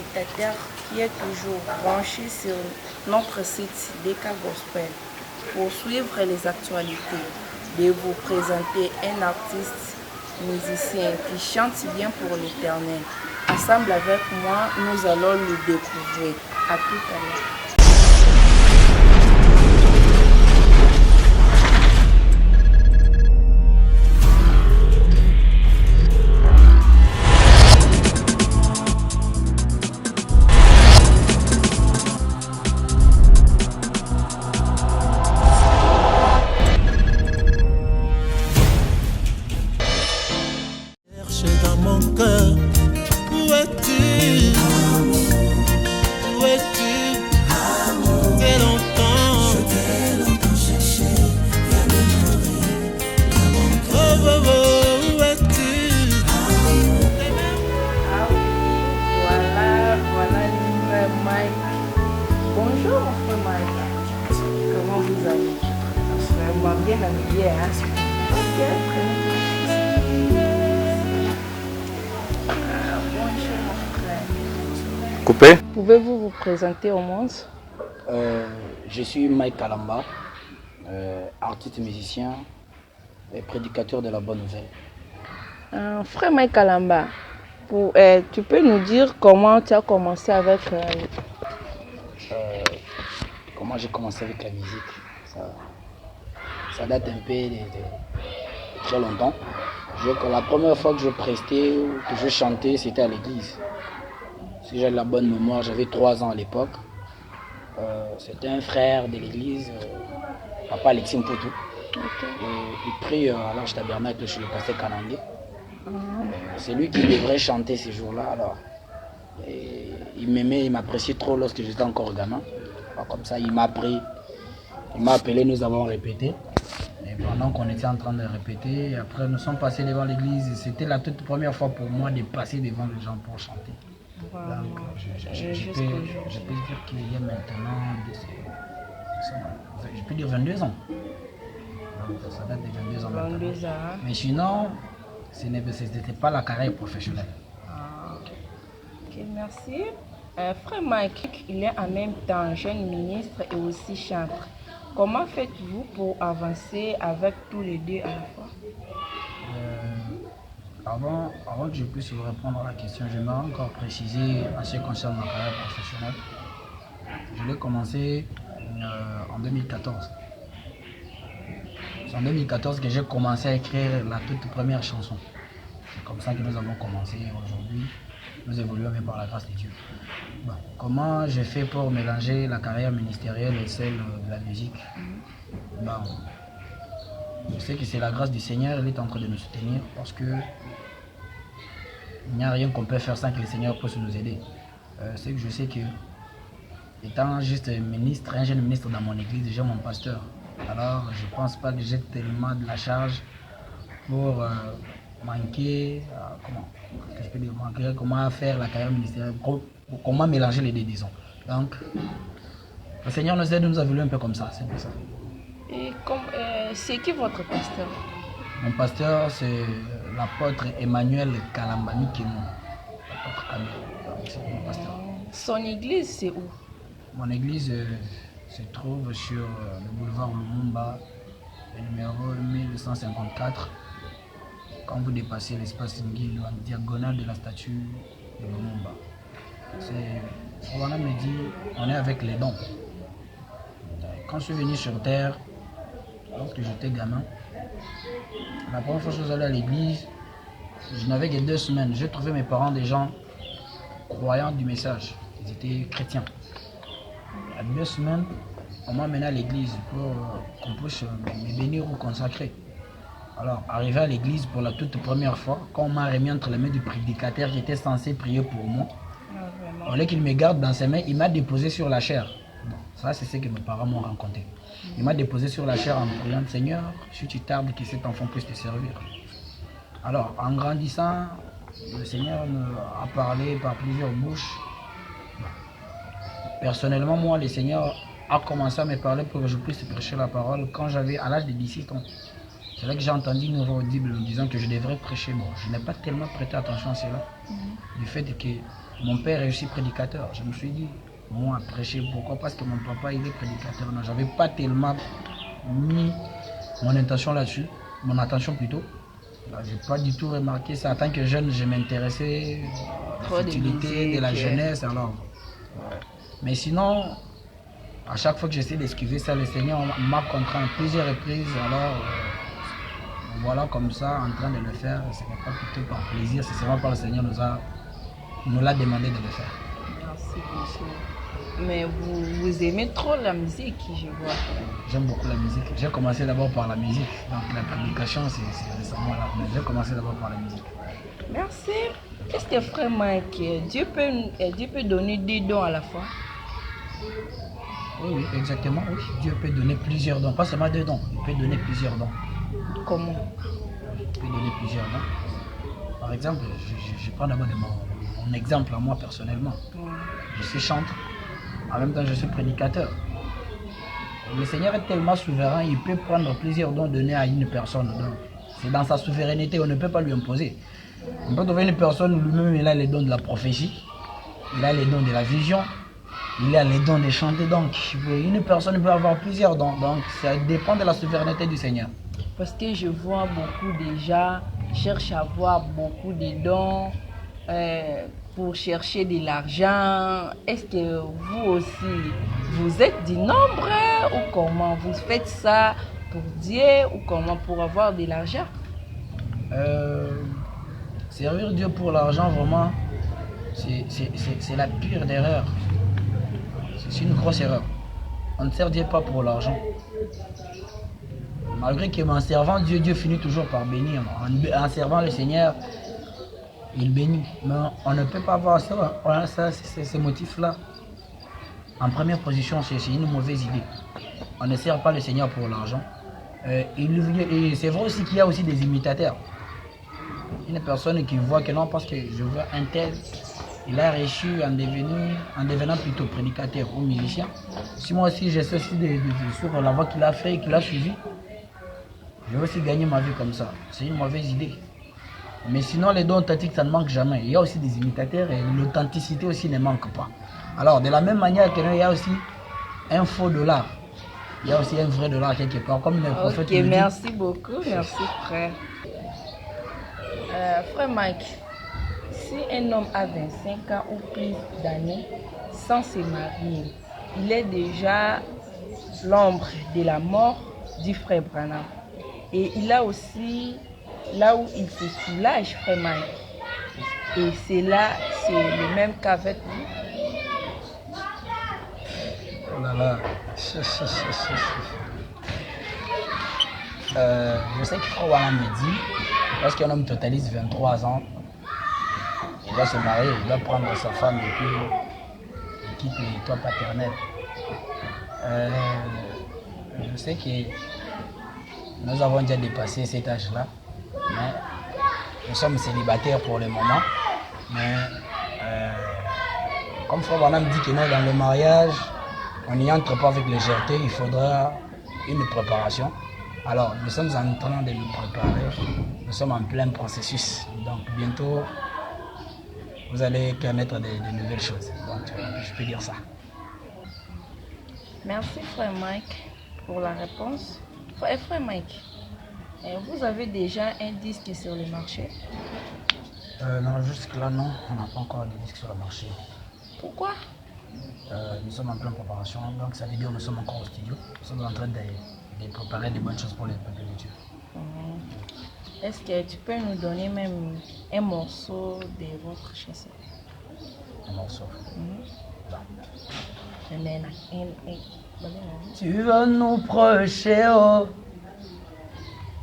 téléspectateur qui est toujours branché sur notre site DK Gospel pour suivre les actualités, de vous présenter un artiste musicien qui chante bien pour l'Éternel. Ensemble avec moi, nous allons le découvrir. À tout à l'heure. Dans mon cœur, où es-tu? Où es-tu? T'es longtemps, je t'ai longtemps cherché, viens me nourrir dans mon cœur. Oh, oh, oh, où es-tu? Ah oui, voilà le frère Mike. Bonjour mon frère Mike. Comment vous allez? Vraiment bien habillé, hein? Ok, très bien. Bonjour mon frère. Coupé. Pouvez-vous vous présenter au monde? Je suis Mike Kalamba, artiste musicien et prédicateur de la bonne nouvelle. Frère Mike Kalamba, tu peux nous dire comment tu as commencé avec Comment j'ai commencé avec la musique? Ça date un peu de très longtemps. La première fois que je prestais ou que je chantais, c'était à l'église. Si j'ai la bonne mémoire, j'avais 3 ans à l'époque. C'était un frère de l'église, Papa Alexis Mputu. Okay. Il prie à l'Arche Tabernacle chez le pasteur Kanangé. C'est lui qui devrait chanter ces jours-là. Alors, il m'aimait, il m'appréciait trop lorsque j'étais encore gamin. Alors, comme ça, il m'a pris, il m'a appelé, nous avons répété. Et pendant qu'on était en train de répéter, après nous sommes passés devant l'église. C'était la toute première fois pour moi de passer devant les gens pour chanter. Wow. Donc, je peux dire qu'il y a maintenant, je peux dire 22 ans. Donc, ça date de 22 ans maintenant. 22 ans. Mais sinon, ce n'était pas la carrière professionnelle. Ah, ok, merci. Frère Mike, il est en même temps jeune ministre et aussi chanteur. Comment faites-vous pour avancer avec tous les deux à la fois? Avant que je puisse vous répondre à la question, j'aimerais encore préciser en ce qui concerne ma carrière professionnelle. Je l'ai commencé en 2014. C'est en 2014 que j'ai commencé à écrire la toute première chanson. C'est comme ça que nous avons commencé. Aujourd'hui, nous évoluons mais par la grâce de Dieu. Bon, comment j'ai fait pour mélanger la carrière ministérielle et celle de la musique? Bon, je sais que c'est la grâce du Seigneur, il est en train de nous soutenir parce que il n'y a rien qu'on peut faire sans que le Seigneur puisse nous aider. C'est que je sais que, étant juste ministre, un jeune ministre dans mon église, j'ai mon pasteur. Alors, je ne pense pas que j'ai tellement de la charge pour manquer, comment faire la carrière ministérielle, comment mélanger les deux, disons. Donc, le Seigneur nous aide, nous a voulu un peu comme ça, c'est pour ça. Et c'est qui votre pasteur? Mon pasteur, c'est l'apôtre Emmanuel Kalamba Mikemo. L'apôtre Kamel, c'est mon pasteur. Son église, c'est où? Mon église se trouve sur le boulevard Lumumba, le numéro 1254. Quand vous dépassez l'espace Nguilo, en diagonale de la statue de Lumumba. Voilà me dit, on est avec les dons. Quand je suis venu sur terre, lorsque j'étais gamin, la première fois que je suis allé à l'église, je n'avais que 2 semaines. J'ai trouvé mes parents des gens croyants du message. Ils étaient chrétiens. À 2 semaines, on m'a amené à l'église pour qu'on puisse me bénir ou consacrer. Alors, arrivé à l'église pour la toute première fois, quand on m'a remis entre les mains du prédicateur qui était censé prier pour moi, au lieu qu'il me garde dans ses mains, il m'a déposé sur la chair. Bon, ça, c'est ce que mes parents m'ont raconté. Il m'a déposé sur la chair en priant, Seigneur, si tu tardes, que cet enfant puisse te servir. Alors, en grandissant, le Seigneur a parlé par plusieurs bouches. Personnellement, moi, le Seigneur a commencé à me parler pour que je puisse prêcher la parole quand j'avais à l'âge de 17 ans. C'est là que j'ai entendu une voix audible me disant que je devrais prêcher. Bon, je n'ai pas tellement prêté attention à cela. Du fait que mon père est aussi prédicateur. Je me suis dit, moi, prêcher, pourquoi? Parce que mon papa, il est prédicateur. Non, j'avais pas tellement mis mon intention là-dessus, mon attention plutôt. J'ai pas du tout remarqué ça. En tant que jeune, je m'intéressais à la futilité de la jeunesse. Alors. Mais sinon, à chaque fois que j'essaie d'esquiver ça, le Seigneur m'a contraint à plusieurs reprises. Alors, voilà, comme ça, en train de le faire. Ce n'est pas plutôt par plaisir, c'est vraiment par le Seigneur nous l'a demandé de le faire. Merci, monsieur. Mais vous aimez trop la musique, je vois. J'aime beaucoup la musique. J'ai commencé d'abord par la musique. Donc la prédication, c'est récemment là. Mais j'ai commencé d'abord par la musique. Merci. Est-ce que frère Mike, Dieu peut donner des dons à la fois? Oui, exactement. Oui. Dieu peut donner plusieurs dons. Pas seulement 2 dons. Il peut donner plusieurs dons. Comment? Il peut donner plusieurs dons. Par exemple, je prends d'abord mon exemple à moi personnellement. Je suis chanteur. En même temps, je suis prédicateur. Le Seigneur est tellement souverain, il peut prendre plusieurs dons donnés à une personne. C'est dans sa souveraineté, on ne peut pas lui imposer. On peut trouver une personne où lui-même il a les dons de la prophétie, il a les dons de la vision, il a les dons de chanter. Donc, une personne peut avoir plusieurs dons. Donc, ça dépend de la souveraineté du Seigneur. Parce que je vois beaucoup déjà cherchent à avoir beaucoup de dons. Pour chercher de l'argent. Est-ce que vous aussi, vous êtes du nombre ou comment? Vous faites ça pour Dieu ou comment? Pour avoir de l'argent? Servir Dieu pour l'argent, vraiment, c'est la pire erreur. C'est une grosse erreur. On ne sert Dieu pas pour l'argent. Malgré qu'en servant Dieu, Dieu finit toujours par bénir. En servant le Seigneur, il bénit, mais on ne peut pas avoir ces motifs-là. En première position, c'est une mauvaise idée. On ne sert pas le Seigneur pour l'argent. Et c'est vrai aussi qu'il y a aussi des imitateurs. Une personne qui voit que non, parce que je veux un tel, il a reçu en devenant plutôt prédicateur ou musicien. Si moi aussi j'essaie aussi sur la voie qu'il a fait et qu'il a suivi, je vais aussi gagner ma vie comme ça. C'est une mauvaise idée. Mais sinon, les dons authentiques, ça ne manque jamais. Il y a aussi des imitateurs et l'authenticité aussi ne manque pas. Alors, de la même manière qu'il y a aussi un faux dollar, il y a aussi un vrai dollar quelque part, comme le prophète. Ok, merci beaucoup. Merci, frère. Frère Mike, si un homme a 25 ans ou plus d'années sans se marier, il est déjà l'ombre de la mort du frère Branham. Et il a aussi là où il se soulage, frère Mike. Et c'est là, c'est le même qu'avec vous. Oh là là. Je sais que frère Branham me dit, lorsqu'un homme totalise 23 ans, il doit se marier, il doit prendre sa femme et puis il quitte le toit paternel. Je sais que nous avons déjà dépassé cet âge-là. Mais nous sommes célibataires pour le moment. Mais comme Frère Branham dit que non, dans le mariage, on n'y entre pas avec légèreté, il faudra une préparation. Alors, nous sommes en train de nous préparer. Nous sommes en plein processus. Donc, bientôt, vous allez connaître de nouvelles choses. Donc, je peux dire ça. Merci, frère Mike, pour la réponse. Frère Mike, vous avez déjà un disque sur le marché? Non, jusque-là, non. On n'a pas encore de disque sur le marché. Pourquoi? Nous sommes en pleine préparation, donc ça veut dire que nous sommes encore au studio. Nous sommes en train de préparer des bonnes choses pour les peuples de Dieu. Est-ce que tu peux nous donner même un morceau de votre chanson? Un morceau? Tu veux nous procher, oh.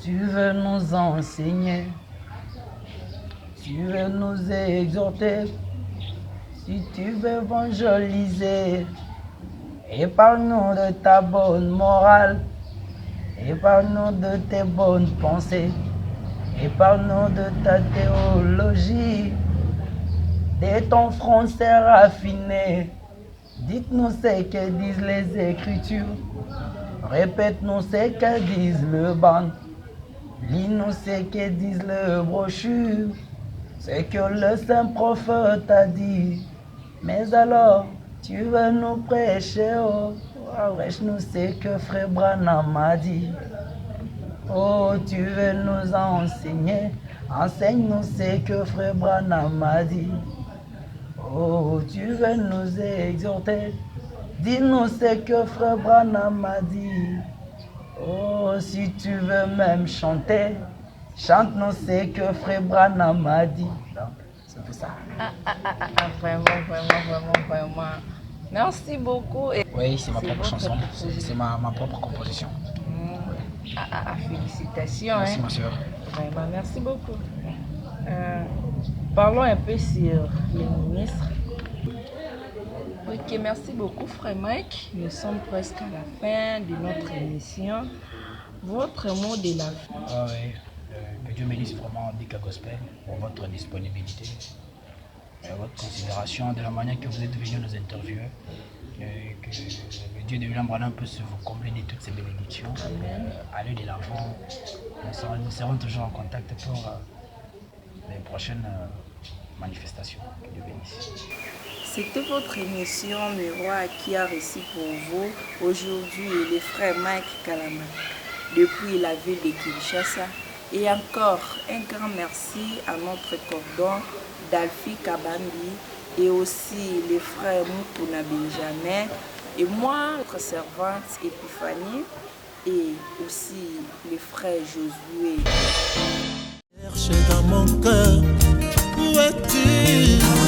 Tu veux nous enseigner, tu veux nous exhorter, si tu veux évangéliser, épargne-nous de ta bonne morale, épargne-nous de tes bonnes pensées, épargne-nous de ta théologie, de ton français raffiné. Dites-nous ce que disent les Écritures, répète-nous ce que disent le ban. Lis-nous ce que disent les brochures, C'est que le saint prophète a dit. Mais alors, tu veux nous prêcher, oh, wesh, nous c'est que frère Branham a dit. Oh, tu veux nous enseigner, enseigne-nous ce que frère Branham a dit. Oh, tu veux nous exhorter, dis-nous ce que frère Branham a dit. Oh, si tu veux même chanter, chante-nous ce que frère Branham a dit. C'est un peu ça. Vraiment. Merci beaucoup. Oui, c'est ma C'est propre votre chanson, proposition. c'est ma propre composition. Félicitations. Merci hein. ma soeur. Vraiment, merci beaucoup. Parlons un peu sur les ministres. Ok, merci beaucoup, frère Mike. Nous sommes presque à la fin de notre émission. Votre mot de la fin. Ah oui, que Dieu bénisse vraiment Dika Gospel pour votre disponibilité, votre considération de la manière que vous êtes venu nous interviewer. Que le Dieu de William Branham puisse vous combler de toutes ces bénédictions. Allez de l'avant. Nous serons toujours en contact pour les prochaines manifestations. Que Dieu bénisse. C'était votre émission Miroir qui a reçu pour vous aujourd'hui le frère Mike Kalama depuis la ville de Kinshasa. Et encore un grand merci à notre cordon d'Alfie Kabambi et aussi les frères Mukuna Benjamin et moi, notre servante Epiphanie et aussi les frères Josué. Cherche dans mon cœur, où es-tu?